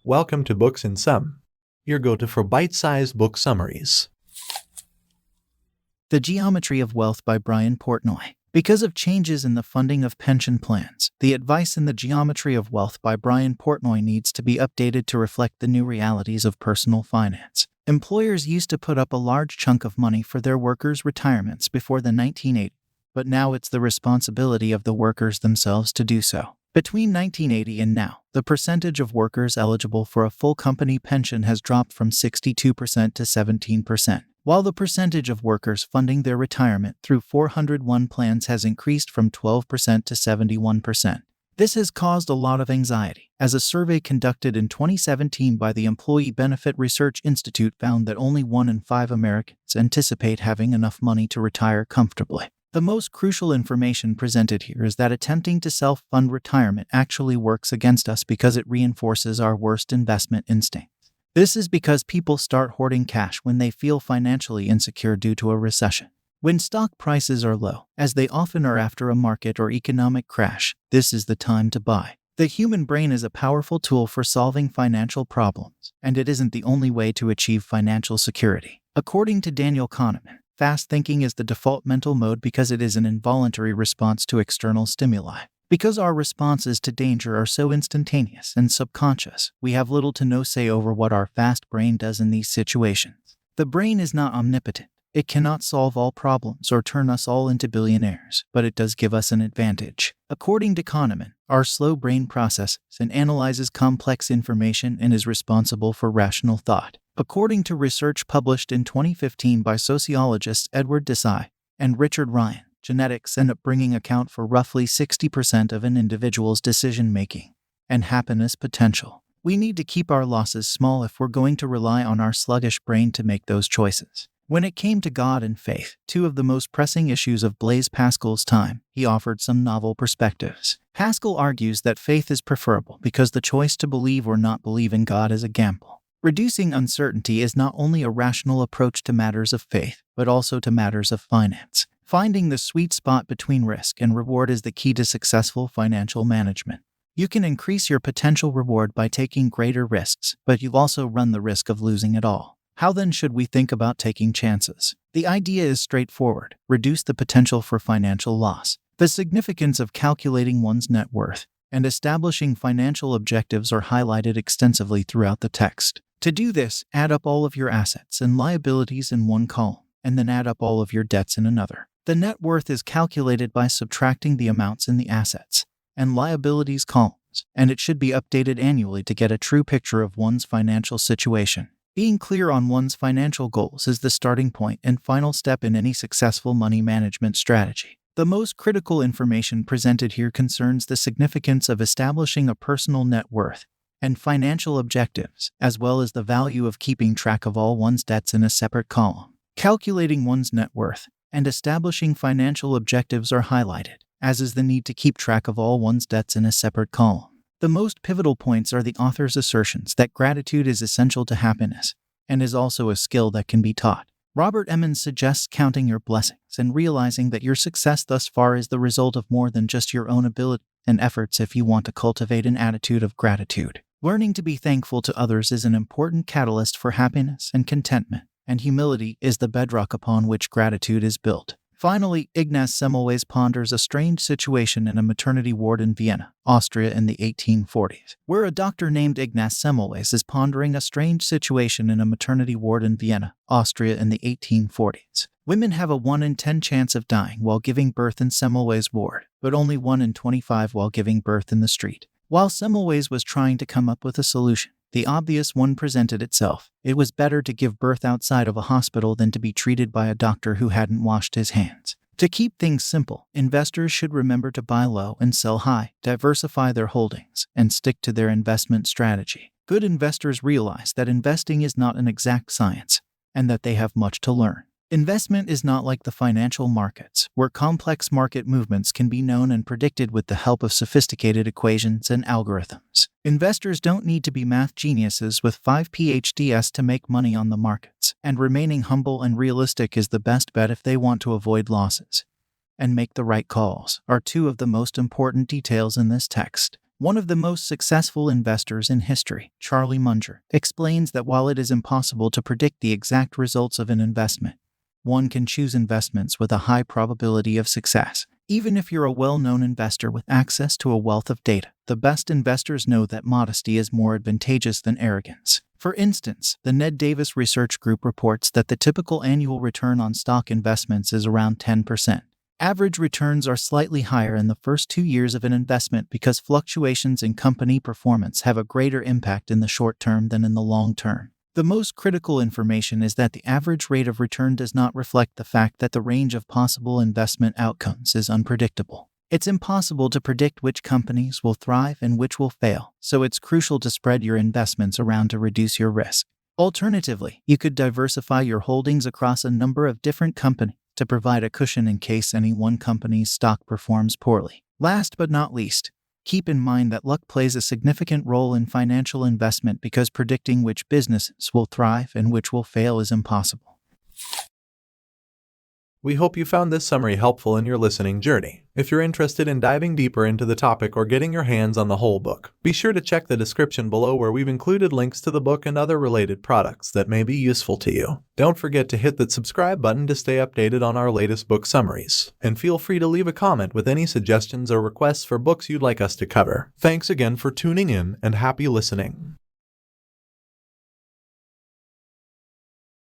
Welcome to Books in Sum, your go-to for bite-sized book summaries. The Geometry of Wealth by Brian Portnoy. Because of changes in the funding of pension plans, the advice in The Geometry of Wealth by Brian Portnoy needs to be updated to reflect the new realities of personal finance. Employers used to put up a large chunk of money for their workers' retirements before the 1980s, but now it's the responsibility of the workers themselves to do so. Between 1980 and now, the percentage of workers eligible for a full company pension has dropped from 62% to 17%, while the percentage of workers funding their retirement through 401 plans has increased from 12% to 71%. This has caused a lot of anxiety, as a survey conducted in 2017 by the Employee Benefit Research Institute found that only 1 in 5 Americans anticipate having enough money to retire comfortably. The most crucial information presented here is that attempting to self-fund retirement actually works against us because it reinforces our worst investment instincts. This is because people start hoarding cash when they feel financially insecure due to a recession. When stock prices are low, as they often are after a market or economic crash, this is the time to buy. The human brain is a powerful tool for solving financial problems, and it isn't the only way to achieve financial security. According to Daniel Kahneman, fast thinking is the default mental mode because it is an involuntary response to external stimuli. Because our responses to danger are so instantaneous and subconscious, we have little to no say over what our fast brain does in these situations. The brain is not omnipotent. It cannot solve all problems or turn us all into billionaires, but it does give us an advantage. According to Kahneman, our slow brain processes and analyzes complex information and is responsible for rational thought. According to research published in 2015 by sociologists Edward Desai and Richard Ryan, genetics and upbringing account for roughly 60% of an individual's decision-making and happiness potential. We need to keep our losses small if we're going to rely on our sluggish brain to make those choices. When it came to God and faith, two of the most pressing issues of Blaise Pascal's time, he offered some novel perspectives. Pascal argues that faith is preferable because the choice to believe or not believe in God is a gamble. Reducing uncertainty is not only a rational approach to matters of faith, but also to matters of finance. Finding the sweet spot between risk and reward is the key to successful financial management. You can increase your potential reward by taking greater risks, but you also run the risk of losing it all. How then should we think about taking chances? The idea is straightforward: reduce the potential for financial loss. The significance of calculating one's net worth and establishing financial objectives are highlighted extensively throughout the text. To do this, add up all of your assets and liabilities in one column, and then add up all of your debts in another. The net worth is calculated by subtracting the amounts in the assets and liabilities columns, and it should be updated annually to get a true picture of one's financial situation. Being clear on one's financial goals is the starting point and final step in any successful money management strategy. The most critical information presented here concerns the significance of establishing a personal net worth and financial objectives, as well as the value of keeping track of all one's debts in a separate column. Calculating one's net worth and establishing financial objectives are highlighted, as is the need to keep track of all one's debts in a separate column. The most pivotal points are the author's assertions that gratitude is essential to happiness and is also a skill that can be taught. Robert Emmons suggests counting your blessings and realizing that your success thus far is the result of more than just your own ability and efforts if you want to cultivate an attitude of gratitude. Learning to be thankful to others is an important catalyst for happiness and contentment, and humility is the bedrock upon which gratitude is built. Finally, Ignaz Semmelweis ponders a strange situation in a maternity ward in Vienna, Austria in the 1840s, where a doctor named Ignaz Semmelweis is pondering a strange situation in a maternity ward in Vienna, Austria in the 1840s. Women have a 1 in 10 chance of dying while giving birth in Semmelweis' ward, but only 1 in 25 while giving birth in the street. While Semmelweis was trying to come up with a solution, the obvious one presented itself. It was better to give birth outside of a hospital than to be treated by a doctor who hadn't washed his hands. To keep things simple, investors should remember to buy low and sell high, diversify their holdings, and stick to their investment strategy. Good investors realize that investing is not an exact science, and that they have much to learn. Investment is not like the financial markets, where complex market movements can be known and predicted with the help of sophisticated equations and algorithms. Investors don't need to be math geniuses with 5 PhDs to make money on the markets, and remaining humble and realistic is the best bet if they want to avoid losses and make the right calls, are two of the most important details in this text. One of the most successful investors in history, Charlie Munger, explains that while it is impossible to predict the exact results of an investment, one can choose investments with a high probability of success. Even if you're a well-known investor with access to a wealth of data, the best investors know that modesty is more advantageous than arrogance. For instance, the Ned Davis Research Group reports that the typical annual return on stock investments is around 10%. Average returns are slightly higher in the first 2 years of an investment because fluctuations in company performance have a greater impact in the short term than in the long term. The most critical information is that the average rate of return does not reflect the fact that the range of possible investment outcomes is unpredictable. It's impossible to predict which companies will thrive and which will fail, so it's crucial to spread your investments around to reduce your risk. Alternatively, you could diversify your holdings across a number of different companies to provide a cushion in case any one company's stock performs poorly. Last but not least, keep in mind that luck plays a significant role in financial investment because predicting which businesses will thrive and which will fail is impossible. We hope you found this summary helpful in your listening journey. If you're interested in diving deeper into the topic or getting your hands on the whole book, be sure to check the description below where we've included links to the book and other related products that may be useful to you. Don't forget to hit that subscribe button to stay updated on our latest book summaries, and feel free to leave a comment with any suggestions or requests for books you'd like us to cover. Thanks again for tuning in and happy listening.